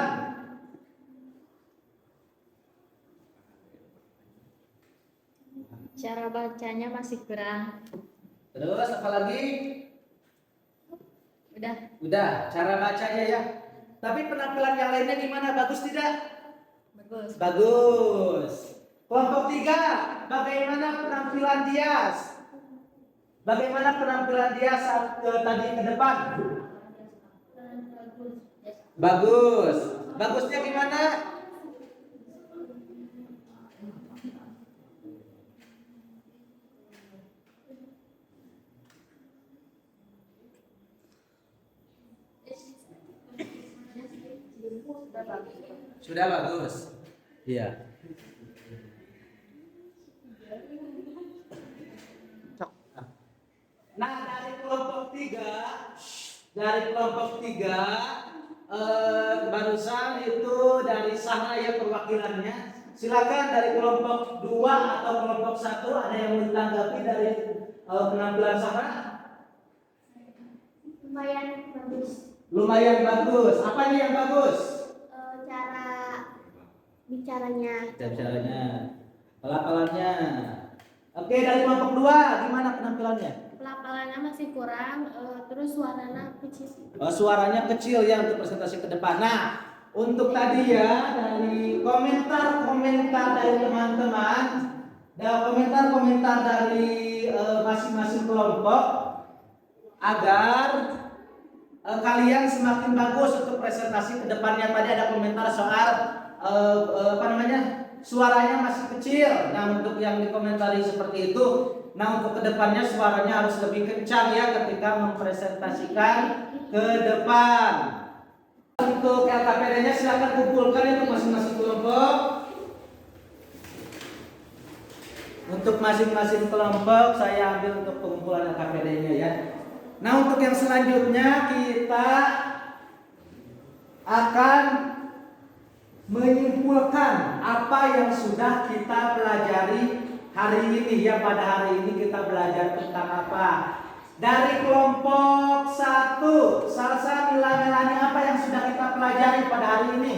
Cara bacanya masih kurang. Terus apa lagi? Udah, cara bacanya ya. Tapi penampilan yang lainnya gimana? Bagus tidak? Bagus. Bagus. Kelompok 3, bagaimana penampilan Dias? Bagaimana penampilan Dias saat tadi ke depan? Bagus. Bagusnya gimana? Sudah bagus. Iya. Nah, dari kelompok 3 barusan itu dari sana ya perwakilannya. Silakan dari kelompok 2 atau kelompok 1 ada yang menanggapi dari penampilan Sahra? Lumayan bagus. Lumayan bagus. Apanya yang bagus? Cara bicaranya. Caranya, pelapalannya. Oke, dari kelompok 2 gimana penampilannya? Pelapalannya masih kurang, terus suaranya kecil. Suaranya kecil ya untuk presentasi ke depan. Nah, untuk tadi ya dari komentar-komentar dari teman-teman dan komentar-komentar dari masing-masing kelompok agar kalian semakin bagus untuk presentasi ke depannya. Tadi ada komentar soal suaranya masih kecil. Nah, untuk yang dikomentari seperti itu, nah untuk kedepannya suaranya harus lebih kencang ya ketika mempresentasikan ke depan. Untuk LKPD-nya silakan kumpulkan untuk masing-masing kelompok. Untuk masing-masing kelompok saya ambil untuk pengumpulan LKPD-nya ya. Nah, untuk yang selanjutnya kita akan menyimpulkan apa yang sudah kita pelajari hari ini ya. Pada hari ini kita belajar tentang apa? Dari kelompok 1, Salsa, Mila, Melani, apa yang sudah kita pelajari pada hari ini?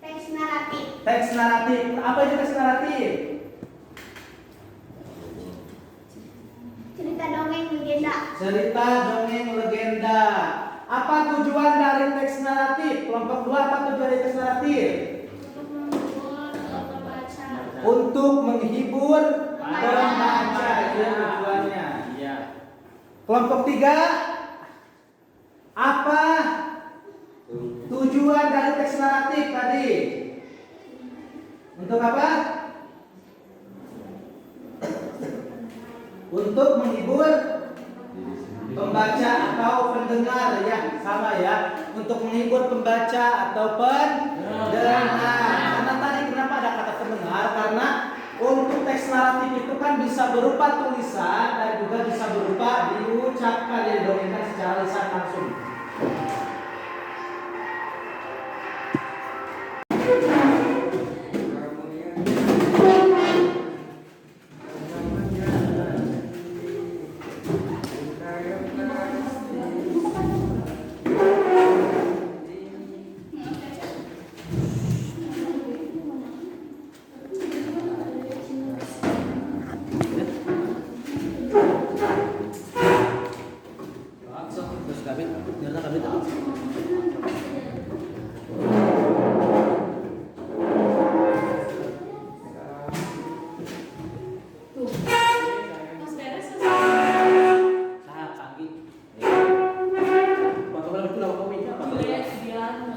Teks naratif. Teks naratif. Apa itu teks naratif? Cerita dongeng legenda. Cerita dongeng legenda. Apa tujuan dari teks naratif? Kelompok 2 apa tujuan dari teks naratif? Untuk menghibur pembaca. Itu tujuannya. Iya. Kelompok 3, apa tujuan dari teks naratif tadi? Untuk apa? untuk menghibur pembaca atau pendengar ya, sama ya. Untuk menghibur pembaca atau pendengar. Karena tadi kenapa ada kata pendengar? Karena untuk teks naratif itu kan bisa berupa tulisan dan juga bisa berupa diucapkan, yang didongengkan secara lisan langsung. Terus kabin, nyerta kabin tak?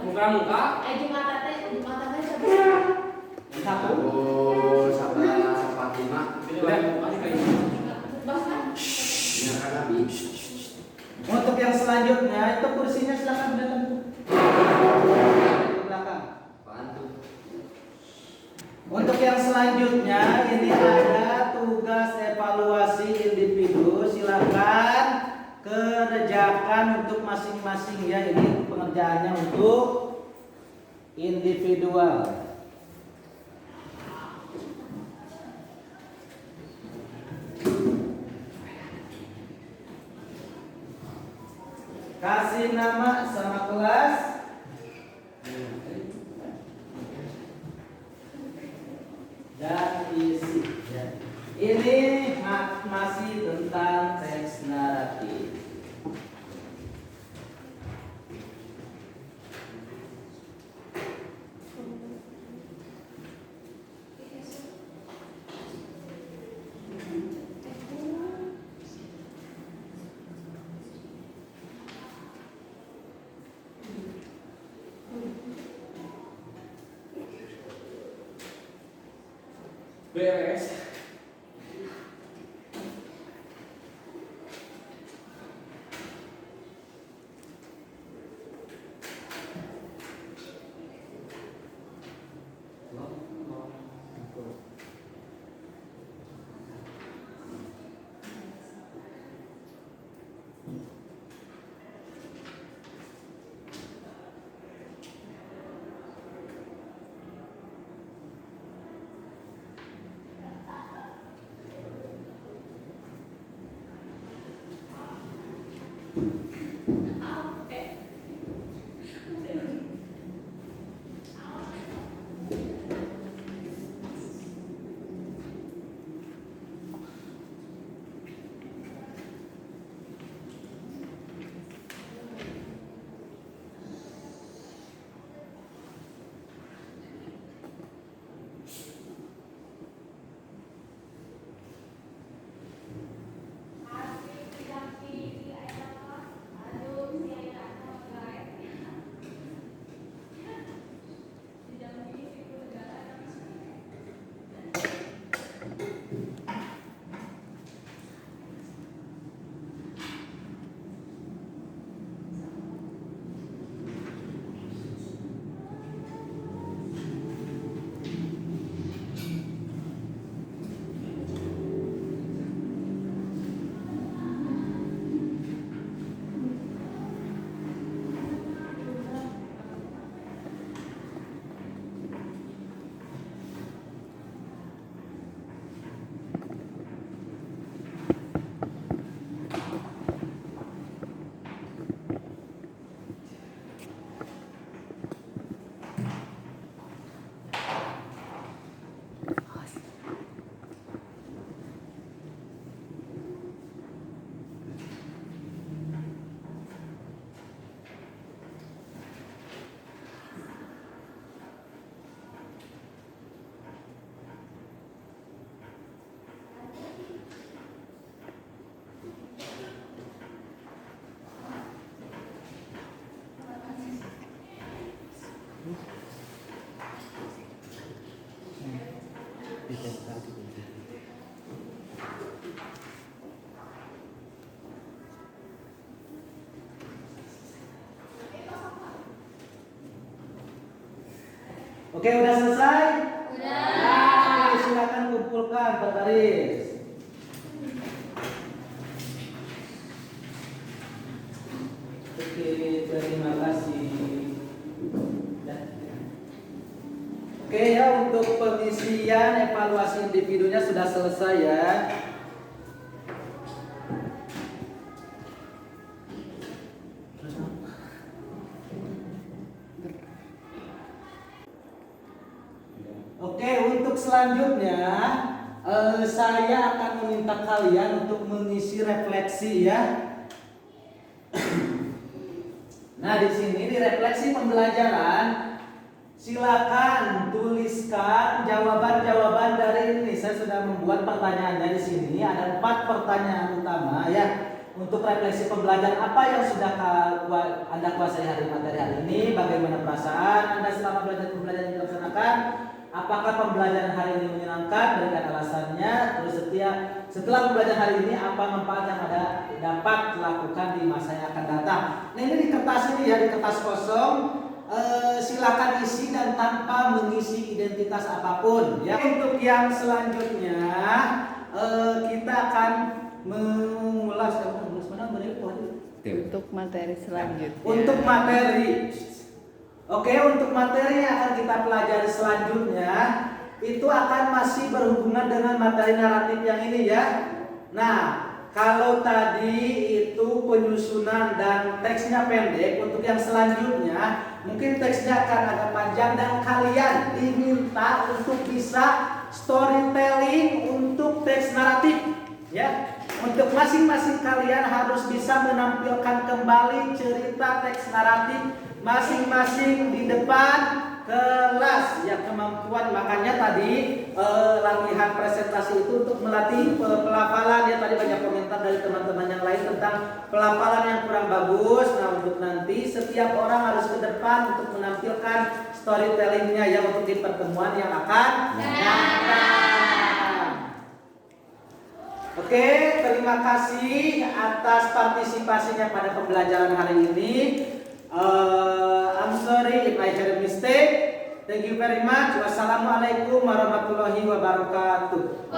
Muka-muka. Oh, sabar Fatimah. Untuk yang selanjutnya itu kursinya silakan datang ke belakang. Untuk yang selanjutnya ini ada tugas evaluasi individu. Silakan kerjakan untuk masing-masing ya. Ini pengerjaannya untuk individual. Kasih nama sama kelas. Dan isi. Ini masih tentang teks naratif. Beres. Oke, udah selesai? Udah. Oke, silakan kumpulkan berbaris. Oke, terima kasih. Oke ya, untuk pengisian evaluasi individunya sudah selesai ya. Oke, untuk selanjutnya saya akan meminta kalian untuk mengisi refleksi ya. Nah, di sini di refleksi pembelajaran silakan tuliskan jawaban-jawaban dari ini. Saya sudah membuat pertanyaannya di sini. Ada 4 pertanyaan utama ya. Untuk refleksi pembelajaran, apa yang sudah Anda kuasai materi hari ini? Bagaimana perasaan Anda selama belajar pembelajaran yang dilaksanakan? Apakah pembelajaran hari ini menyenangkan? Berikan alasannya. Terus setelah pembelajaran hari ini, apa manfaat yang ada dapat dilakukan di masa yang akan datang? Nah, ini di kertas ini ya, di kertas kosong. Silakan isi dan tanpa mengisi identitas apapun ya. Untuk yang selanjutnya kita akan mengulas untuk materi selanjutnya. Untuk materi. Oke, untuk materi yang akan kita pelajari selanjutnya itu akan masih berhubungan dengan materi naratif yang ini ya. Nah, kalau tadi itu penyusunan dan teksnya pendek, untuk yang selanjutnya mungkin teksnya akan agak panjang dan kalian diminta untuk bisa storytelling untuk teks naratif ya. Untuk masing-masing kalian harus bisa menampilkan kembali cerita teks naratif masing-masing di depan kelas ya, kemampuan. Makanya tadi latihan presentasi itu untuk melatih pelafalan ya. Tadi banyak komentar dari teman-teman yang lain tentang pelafalan yang kurang bagus. Nah, untuk nanti setiap orang harus ke depan untuk menampilkan storytellingnya ya, untuk di pertemuan yang akan datang. Oke, terima kasih atas partisipasinya pada pembelajaran hari ini. I'm sorry if I had a mistake. Thank you very much. Wassalamualaikum warahmatullahi wabarakatuh.